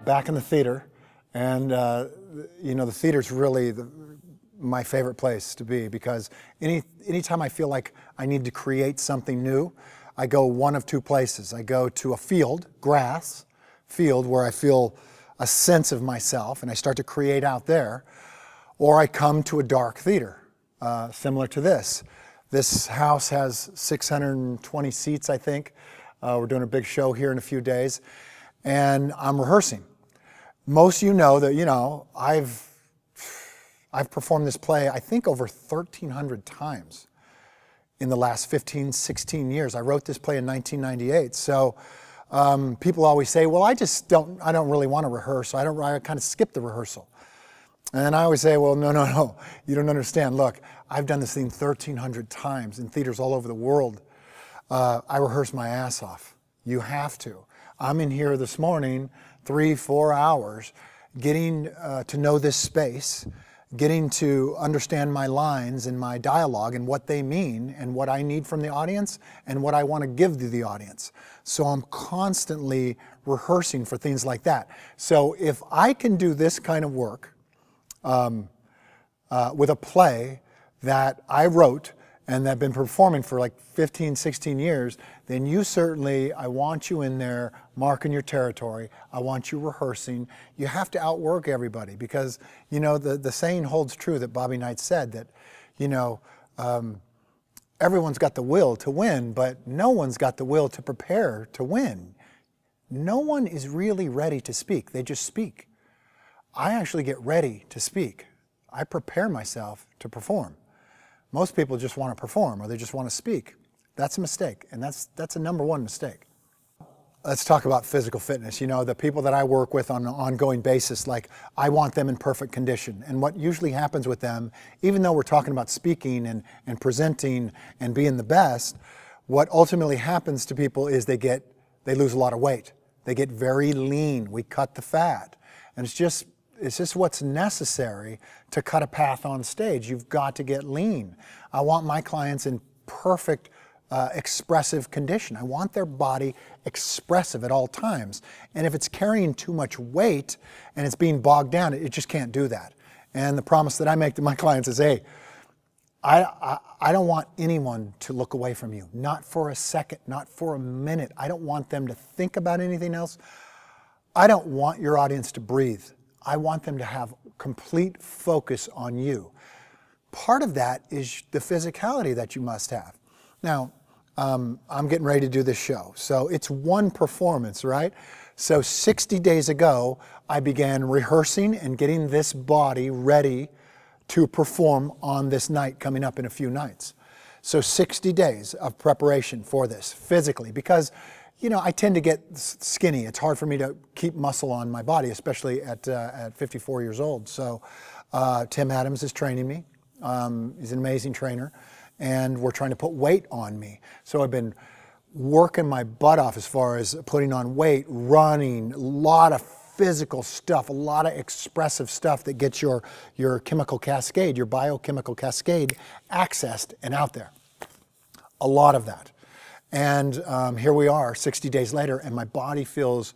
back in the theater, and you know, the theater's really my favorite place to be, because anytime I feel like I need to create something new, I go one of two places. I go to a field, grass field, where I feel a sense of myself and I start to create out there, or I come to a dark theater, similar to this. This house has 620 seats, I think. We're doing a big show here in a few days, and I'm rehearsing. Most of you know that, you know, I've performed this play, I think, over 1,300 times in the last 15, 16 years. I wrote this play in 1998. So people always say, well, I don't really want to rehearse. I kind of skip the rehearsal. And I always say, well, no, you don't understand. Look, I've done this thing 1,300 times in theaters all over the world. I rehearse my ass off. You have to. I'm in here this morning, 3-4 hours, getting to know this space, getting to understand my lines and my dialogue and what they mean and what I need from the audience and what I want to give to the audience. So I'm constantly rehearsing for things like that. So if I can do this kind of work with a play that I wrote and that I've been performing for like 15, 16 years, then you certainly, I want you in there marking your territory. I want you rehearsing. You have to outwork everybody, because, you know, the saying holds true that Bobby Knight said, that, you know, everyone's got the will to win, but no one's got the will to prepare to win. No one is really ready to speak. They just speak. I actually get ready to speak. I prepare myself to perform. Most people just want to perform, or they just want to speak. That's a mistake, and that's a #1 mistake. Let's talk about physical fitness. You know, the people that I work with on an ongoing basis, like, I want them in perfect condition. And what usually happens with them, even though we're talking about speaking and presenting and being the best, what ultimately happens to people is they lose a lot of weight. They get very lean. We cut the fat. And it's just what's necessary to cut a path on stage. You've got to get lean. I want my clients in perfect expressive condition. I want their body expressive at all times. And if it's carrying too much weight and it's being bogged down, it just can't do that. And the promise that I make to my clients is, hey, I don't want anyone to look away from you. Not for a second, not for a minute. I don't want them to think about anything else. I don't want your audience to breathe. I want them to have complete focus on you. Part of that is the physicality that you must have. Now, I'm getting ready to do this show. So it's one performance, right? So 60 days ago, I began rehearsing and getting this body ready to perform on this night coming up in a few nights. So 60 days of preparation for this physically, because, you know, I tend to get skinny. It's hard for me to keep muscle on my body, especially at 54 years old. So Tim Adams is training me. He's an amazing trainer, and we're trying to put weight on me. So I've been working my butt off as far as putting on weight, running, a lot of physical stuff, a lot of expressive stuff that gets your chemical cascade, your biochemical cascade accessed and out there. A lot of that. And here we are 60 days later, and my body feels,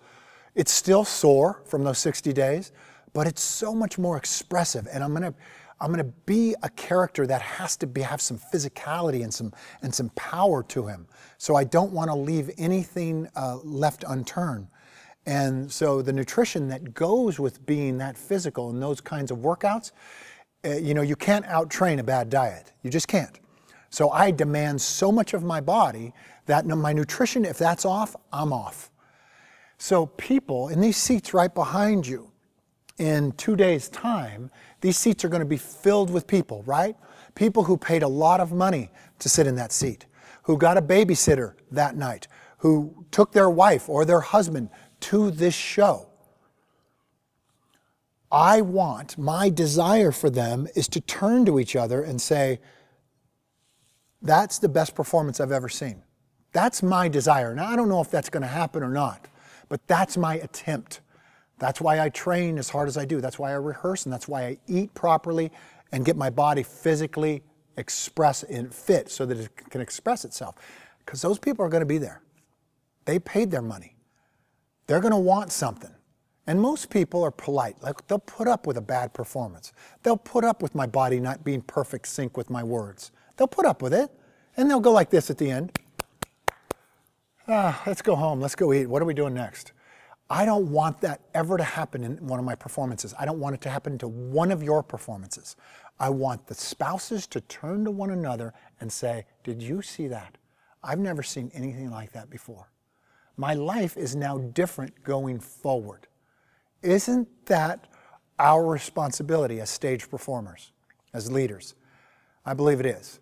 it's still sore from those 60 days, but it's so much more expressive. And I'm gonna be a character that has to have some physicality and some power to him. So I don't want to leave anything left unturned. And so the nutrition that goes with being that physical and those kinds of workouts, you know, you can't out-train a bad diet. You just can't. So I demand so much of my body that my nutrition, if that's off, I'm off. So people in these seats right behind you, in 2 days' time, these seats are going to be filled with people, right? People who paid a lot of money to sit in that seat, who got a babysitter that night, who took their wife or their husband to this show. My desire for them is to turn to each other and say, that's the best performance I've ever seen. That's my desire. Now, I don't know if that's going to happen or not, but that's my attempt. That's why I train as hard as I do. That's why I rehearse, and that's why I eat properly and get my body physically express and fit so that it can express itself. Because those people are going to be there. They paid their money. They're going to want something. And most people are polite. Like, they'll put up with a bad performance. They'll put up with my body not being perfect sync with my words. They'll put up with it. And they'll go like this at the end. Let's go home. Let's go eat. What are we doing next? I don't want that ever to happen in one of my performances. I don't want it to happen to one of your performances. I want the spouses to turn to one another and say, did you see that? I've never seen anything like that before. My life is now different going forward. Isn't that our responsibility as stage performers, as leaders? I believe it is.